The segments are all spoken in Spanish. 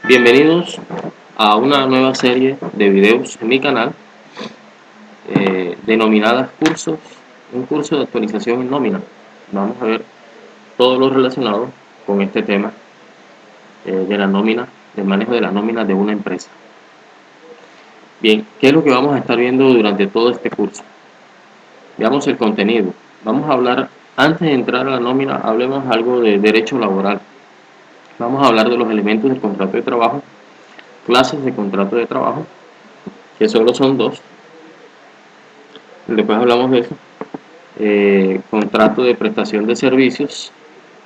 Bienvenidos a una nueva serie de videos en mi canal denominadas un curso de actualización en nómina. Vamos a ver todo lo relacionado con este tema de la nómina, del manejo de la nómina de una empresa. Bien, ¿qué es lo que vamos a estar viendo durante todo este curso? Veamos el contenido. Vamos a hablar, antes de entrar a la nómina, hablemos algo de derecho laboral. Vamos a hablar de los elementos del contrato de trabajo, clases de contrato de trabajo, que solo son dos. Después hablamos de eso. Contrato de prestación de servicios.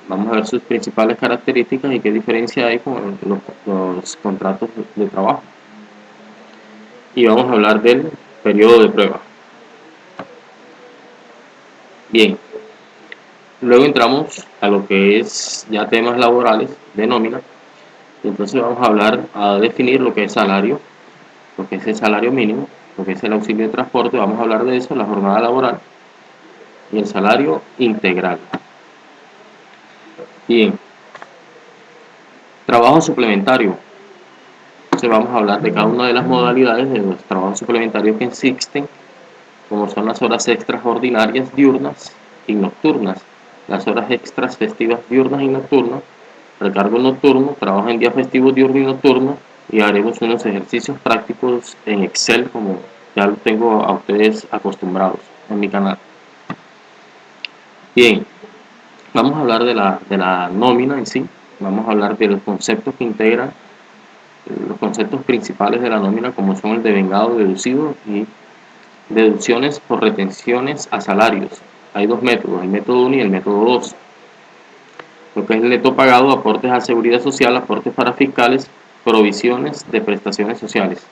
Vamos a ver sus principales características y qué diferencia hay con los contratos de trabajo. Y vamos a hablar del periodo de prueba. Bien, luego entramos a lo que es ya temas laborales de nómina. Entonces vamos a definir lo que es salario, lo que es el salario mínimo, lo que es el auxilio de transporte. Vamos a hablar de eso, la jornada laboral y el salario integral. Bien, trabajo suplementario. Entonces vamos a hablar de cada una de las modalidades de los trabajos suplementarios que existen, como son las horas extras ordinarias diurnas y nocturnas, las horas extras festivas diurnas y nocturnas, recargo nocturno, trabajo en día festivo diurno y nocturno, y haremos unos ejercicios prácticos en Excel como ya lo tengo a ustedes acostumbrados en mi canal. Bien, vamos a hablar de la nómina en sí, vamos a hablar de los conceptos que integran los conceptos principales de la nómina, como son el devengado deducido y deducciones por retenciones a salarios. Hay dos métodos, el método 1 y el método 2. Lo que es el neto pagado, aportes a seguridad social, aportes para fiscales, provisiones de prestaciones sociales.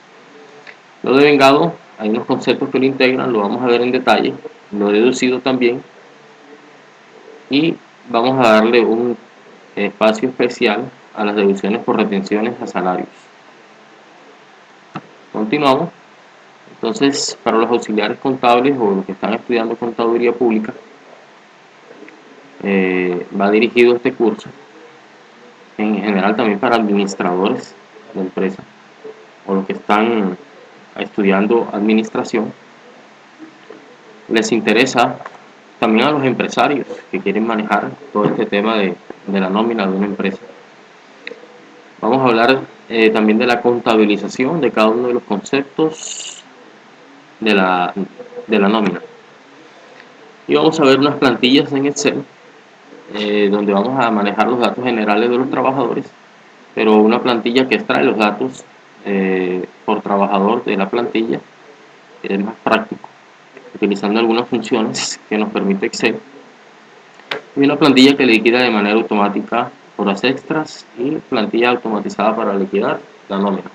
Lo devengado, hay unos conceptos que lo integran, lo vamos a ver en detalle. Lo deducido también. Y vamos a darle un espacio especial a las deducciones por retenciones a salarios. Continuamos. Entonces, para los auxiliares contables o los que están estudiando contaduría pública, va dirigido este curso. En general también para administradores de empresa o los que están estudiando administración. Les interesa también a los empresarios que quieren manejar todo este tema de la nómina de una empresa. Vamos a hablar también de la contabilización de cada uno de los conceptos de la nómina. Y vamos a ver unas plantillas en Excel donde vamos a manejar los datos generales de los trabajadores, pero una plantilla que extrae los datos por trabajador de la plantilla es más práctico, utilizando algunas funciones que nos permite Excel, y una plantilla que liquida de manera automática horas extras y plantilla automatizada para liquidar la nómina.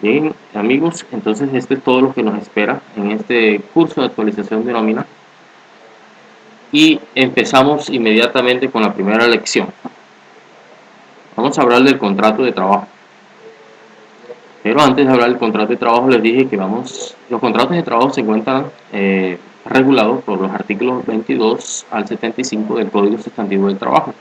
Bien, amigos, entonces esto es todo lo que nos espera en este curso de actualización de nómina. Y empezamos inmediatamente con la primera lección. Vamos a hablar del contrato de trabajo. Pero antes de hablar del contrato de trabajo, les dije que los contratos de trabajo se encuentran regulados por los artículos 22 al 75 del Código Sustantivo del Trabajo.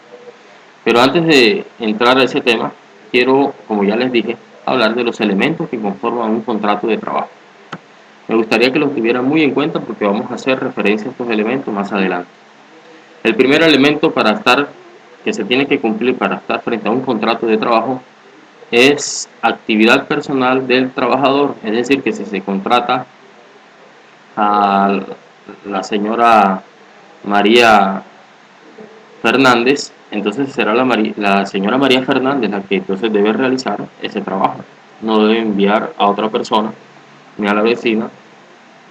Pero antes de entrar a ese tema, quiero, como ya les dije, hablar de los elementos que conforman un contrato de trabajo. Me gustaría que los tuvieran muy en cuenta porque vamos a hacer referencia a estos elementos más adelante. El primer elemento que se tiene que cumplir para estar frente a un contrato de trabajo es actividad personal del trabajador, es decir, que si se contrata a la señora María Fernández, entonces será la señora María Fernández la que entonces debe realizar ese trabajo. No debe enviar a otra persona, ni a la vecina,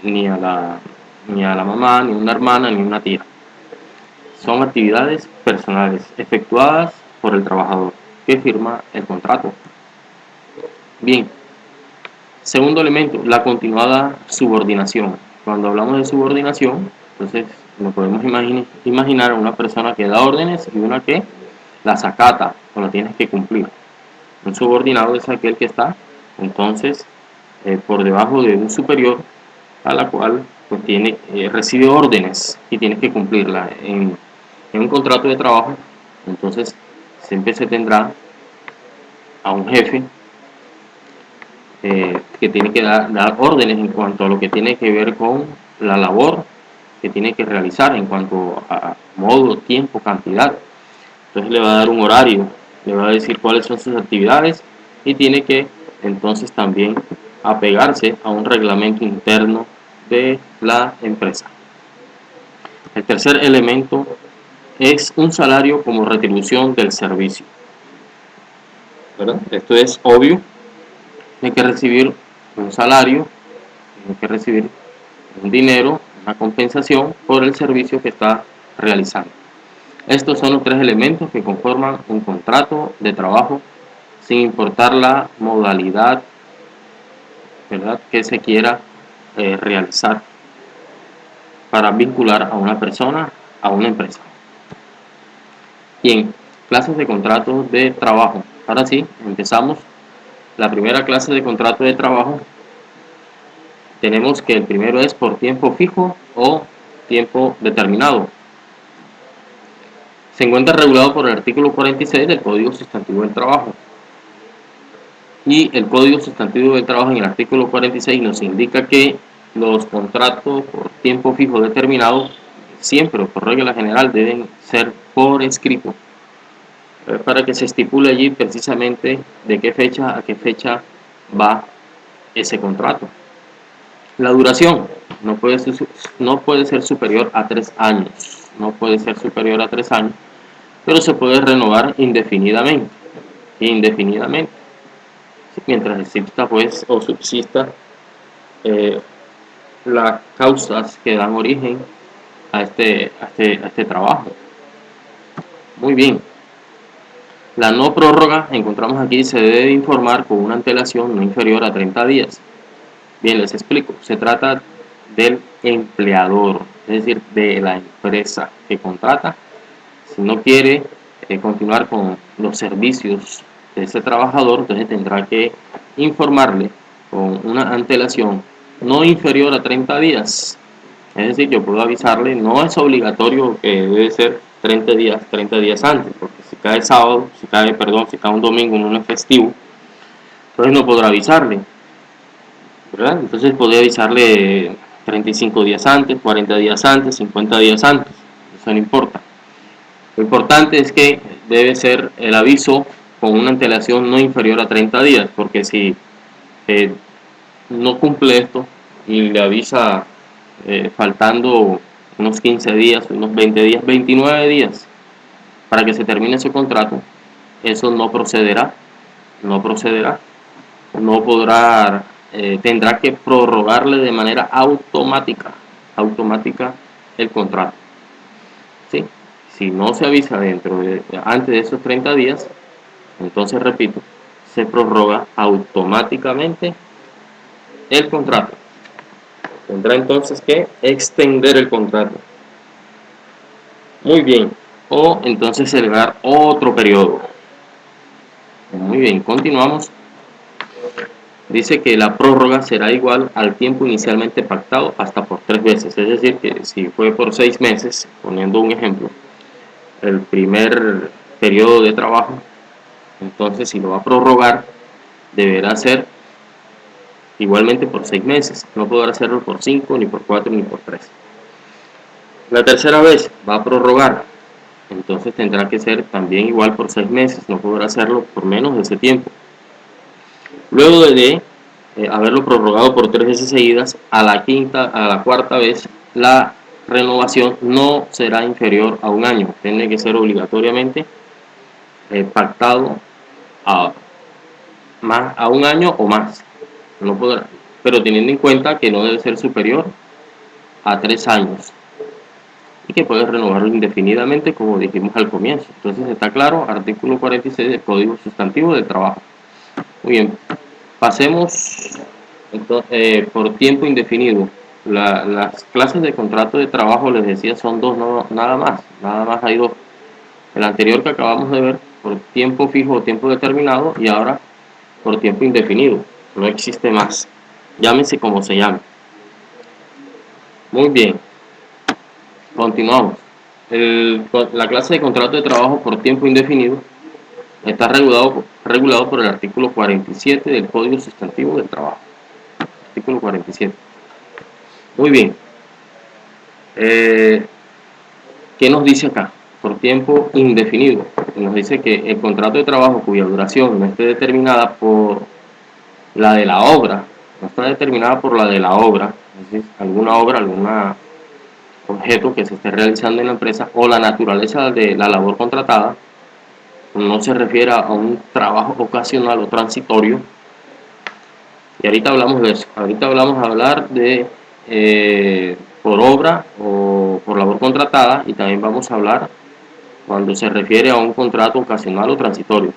ni a la mamá, ni una hermana, ni una tía. Son actividades personales efectuadas por el trabajador que firma el contrato. Bien, segundo elemento, la continuada subordinación. Cuando hablamos de subordinación, entonces nos podemos imaginar a una persona que da órdenes y una que las acata o las tienes que cumplir. Un subordinado es aquel que está entonces por debajo de un superior a la cual pues recibe órdenes y tienes que cumplirla. En un contrato de trabajo, entonces siempre se tendrá a un jefe que tiene que dar órdenes en cuanto a lo que tiene que ver con la labor que tiene que realizar en cuanto a modo, tiempo, cantidad. Entonces le va a dar un horario, le va a decir cuáles son sus actividades y tiene que entonces también apegarse a un reglamento interno de la empresa. El tercer elemento es un salario como retribución del servicio, ¿verdad? Esto es obvio, hay que recibir un salario, hay que recibir un dinero, una compensación por el servicio que está realizando. Estos son los tres elementos que conforman un contrato de trabajo, sin importar la modalidad, ¿verdad?, que se quiera realizar para vincular a una persona a una empresa. Bien, clases de contratos de trabajo. Ahora sí, empezamos. La primera clase de contrato de trabajo, tenemos que el primero es por tiempo fijo o tiempo determinado. Se encuentra regulado por el artículo 46 del Código Sustantivo del Trabajo. Y el Código Sustantivo del Trabajo en el artículo 46 nos indica que los contratos por tiempo fijo determinado siempre o por regla general deben ser por escrito, para que se estipule allí precisamente de qué fecha a qué fecha va ese contrato. La duración no puede ser superior a 3 años, no puede ser superior a 3 años, pero se puede renovar indefinidamente, mientras exista pues o subsista las causas que dan origen a este trabajo. Muy bien. La no prórroga, encontramos aquí, se debe informar con una antelación no inferior a 30 días. Bien, les explico. Se trata del empleador, es decir, de la empresa que contrata. Si no quiere continuar con los servicios de ese trabajador, entonces tendrá que informarle con una antelación no inferior a 30 días. Es decir, yo puedo avisarle, no es obligatorio que debe ser 30 días antes, porque si cae sábado, si cae un domingo, en un festivo, entonces no podrá avisarle, ¿verdad? Entonces podría avisarle 35 días antes, 40 días antes, 50 días antes, eso no importa. Lo importante es que debe ser el aviso con una antelación no inferior a 30 días, porque si no cumple esto y le avisa faltando unos 15 días, unos 20 días, 29 días para que se termine su contrato, eso no procederá, no podrá, tendrá que prorrogarle de manera automática el contrato, ¿sí? Si no se avisa antes de esos 30 días, entonces repito, se prorroga automáticamente el contrato. Tendrá entonces que extender el contrato. Muy bien. O entonces celebrar otro periodo. Muy bien, continuamos. Dice que la prórroga será igual al tiempo inicialmente pactado hasta por 3 veces. Es decir, que si fue por 6 meses, poniendo un ejemplo, el primer periodo de trabajo, entonces si lo va a prorrogar, deberá ser igualmente por 6 meses. No podrá hacerlo por 5, ni por 4, ni por 3. La tercera vez va a prorrogar, entonces tendrá que ser también igual por 6 meses. No podrá hacerlo por menos de ese tiempo. Luego de haberlo prorrogado por 3 veces seguidas, a la cuarta vez, la renovación no será inferior a un año. Tiene que ser obligatoriamente pactado a un año o más. No podrá, pero teniendo en cuenta que no debe ser superior a 3 años y que puede renovarlo indefinidamente, como dijimos al comienzo. Entonces está claro, artículo 46 del Código Sustantivo del Trabajo. Muy bien, pasemos entonces, por tiempo indefinido. Las clases de contrato de trabajo, les decía, son dos, nada más hay dos. El anterior que acabamos de ver, por tiempo fijo o tiempo determinado, y ahora por tiempo indefinido. No existe más. Llámese como se llame. Muy bien. Continuamos. La clase de contrato de trabajo por tiempo indefinido está regulado regulado por el artículo 47 del Código Sustantivo del Trabajo. Artículo 47. Muy bien. ¿Qué nos dice acá? Por tiempo indefinido. Nos dice que el contrato de trabajo cuya duración no esté determinada por la de la obra, no está determinada por la de la obra, es decir, alguna obra, algún objeto que se esté realizando en la empresa, o la naturaleza de la labor contratada, no se refiere a un trabajo ocasional o transitorio. Y ahorita hablamos de eso. Ahorita vamos a hablar de por obra o por labor contratada, y también vamos a hablar cuando se refiere a un contrato ocasional o transitorio.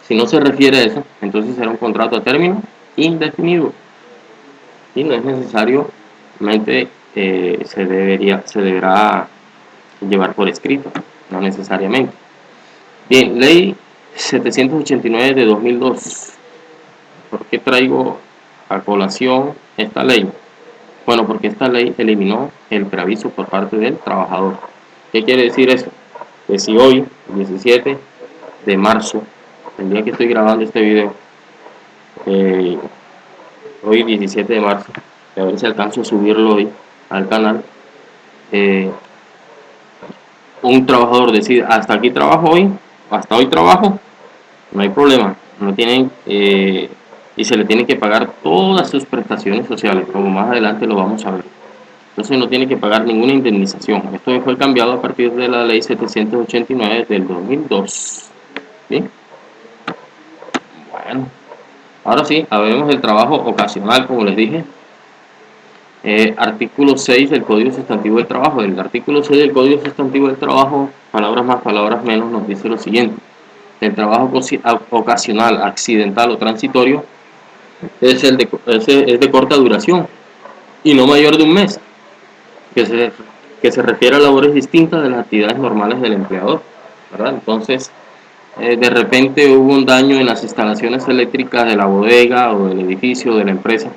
Si no se refiere a eso, entonces será un contrato a término indefinido y no es necesariamente se deberá llevar por escrito, no necesariamente. Bien, ley 789 de 2002. ¿Por qué traigo a colación esta ley? Bueno, porque esta ley eliminó el preaviso por parte del trabajador. ¿Qué quiere decir eso? Que si hoy, 17 de marzo, el día que estoy grabando este video, hoy 17 de marzo, a ver si alcanzo a subirlo hoy al canal, un trabajador decide, hasta aquí trabajo hoy, hasta hoy trabajo, no hay problema, no tienen, y se le tiene que pagar todas sus prestaciones sociales, como más adelante lo vamos a ver. Entonces no tiene que pagar ninguna indemnización. Esto fue cambiado a partir de la ley 789 del 2002. ¿Bien? Bueno, ahora sí, hablemos del trabajo ocasional, como les dije. Artículo 6 del Código Sustantivo del Trabajo. El artículo 6 del Código Sustantivo del Trabajo, palabras más, palabras menos, nos dice lo siguiente. El trabajo ocasional, accidental o transitorio es de corta duración y no mayor de un mes, que se refiere a labores distintas de las actividades normales del empleador, ¿verdad? Entonces, de repente hubo un daño en las instalaciones eléctricas de la bodega o del edificio de la empresa.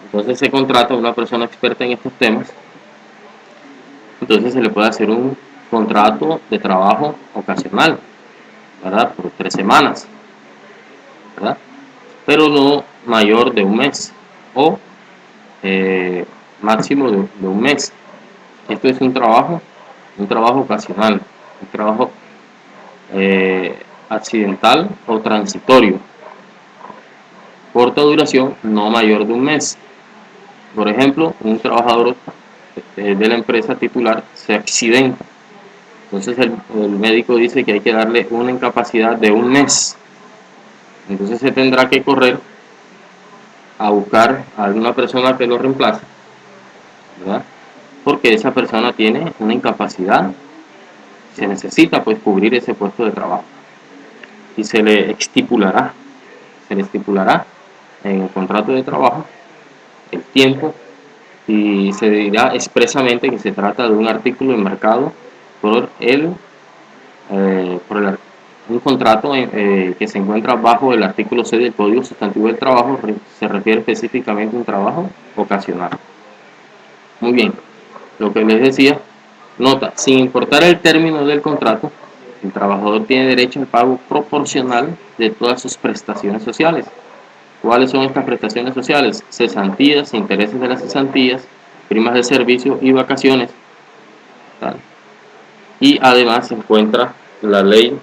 Entonces se contrata a una persona experta en estos temas. Entonces se le puede hacer un contrato de trabajo ocasional, ¿verdad? Por 3 semanas, ¿verdad? Pero no mayor de un mes o máximo de un mes. Esto es un trabajo ocasional, un trabajo accidental o transitorio, corta duración, no mayor de un mes. Por ejemplo, un trabajador de la empresa titular se accidenta, entonces el médico dice que hay que darle una incapacidad de un mes, entonces se tendrá que correr a buscar a alguna persona que lo reemplace, ¿verdad? Porque esa persona tiene una incapacidad, se necesita pues cubrir ese puesto de trabajo y se le estipulará en el contrato de trabajo el tiempo y se dirá expresamente que se trata de un artículo enmarcado por un contrato que se encuentra bajo el artículo 6 del Código Sustantivo del Trabajo. Se refiere específicamente a un trabajo ocasional. Muy bien, lo que les decía, nota, sin importar el término del contrato, el trabajador tiene derecho al pago proporcional de todas sus prestaciones sociales. ¿Cuáles son estas prestaciones sociales? Cesantías, intereses de las cesantías, primas de servicio y vacaciones. ¿Tal? Y además se encuentra la ley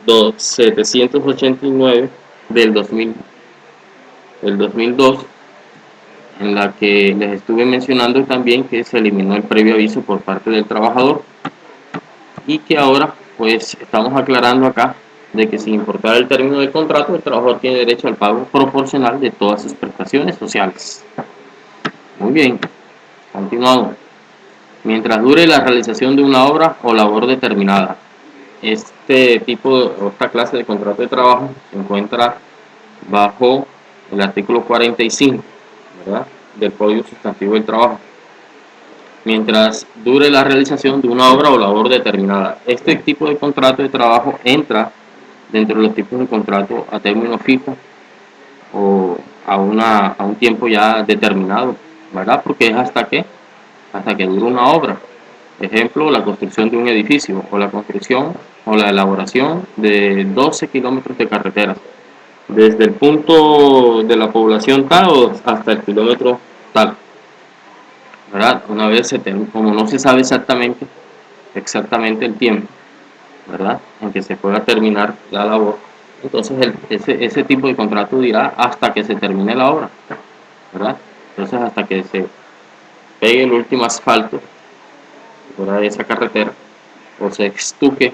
789 del 2002, en la que les estuve mencionando también que se eliminó el previo aviso por parte del trabajador y que ahora pues estamos aclarando acá de que sin importar el término del contrato, el trabajador tiene derecho al pago proporcional de todas sus prestaciones sociales. Muy bien, continuamos. Mientras dure la realización de una obra o labor determinada. Esta clase de contrato de trabajo se encuentra bajo el artículo 45, ¿verdad?, del Código Sustantivo del Trabajo. Mientras dure la realización de una obra o labor determinada. Este tipo de contrato de trabajo entra dentro de los tipos de contrato a término fijo o a un tiempo ya determinado, ¿verdad? Porque es hasta que dure una obra. Ejemplo, la construcción de un edificio o la construcción o la elaboración de 12 kilómetros de carreteras, desde el punto de la población tal hasta el kilómetro tal, ¿verdad? Una vez como no se sabe exactamente el tiempo, ¿verdad?, en que se pueda terminar la labor, entonces ese tipo de contrato dirá hasta que se termine la obra, ¿verdad? Entonces hasta que se pegue el último asfalto, ¿verdad?, de esa carretera, o se estuque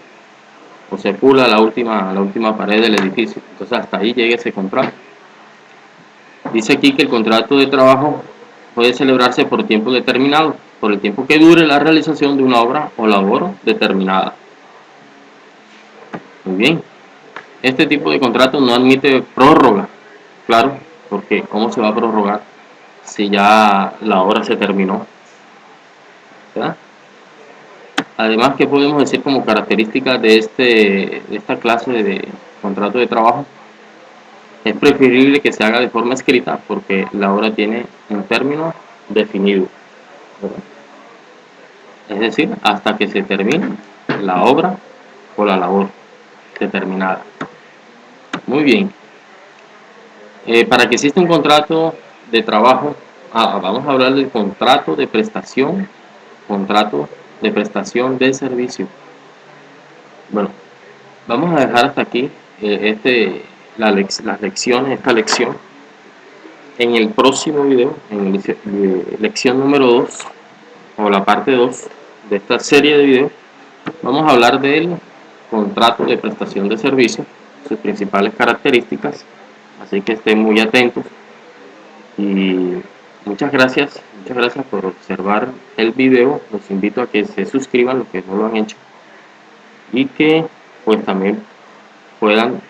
o se pula la última pared del edificio. Entonces hasta ahí llega ese contrato. Dice aquí que el contrato de trabajo puede celebrarse por tiempo determinado, por el tiempo que dure la realización de una obra o labor determinada. Muy bien. Este tipo de contrato no admite prórroga, claro, porque ¿cómo se va a prorrogar si ya la obra se terminó? ¿Verdad? Además, ¿qué podemos decir como características de esta clase de contrato de trabajo? Es preferible que se haga de forma escrita porque la obra tiene un término definido, ¿verdad? Es decir, hasta que se termine la obra o la labor determinada. Muy bien. Para que exista un contrato de trabajo, vamos a hablar del contrato de prestación de servicio. Bueno, vamos a dejar hasta aquí las lecciones, esta lección. En el próximo video, en la lección número 2 o la parte 2 de esta serie de videos, vamos a hablar del contrato de prestación de servicio, sus principales características, así que estén muy atentos y muchas gracias por observar el video. Los invito a que se suscriban los que no lo han hecho y que pues también puedan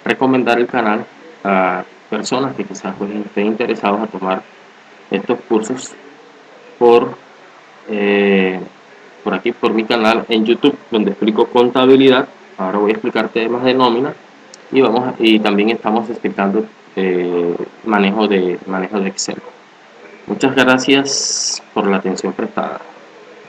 recomendar el canal a personas que quizás pues, estén interesados a tomar estos cursos por aquí, por mi canal en YouTube, donde explico contabilidad. Ahora voy a explicar temas de nómina y también estamos explicando manejo de Excel. Muchas gracias por la atención prestada.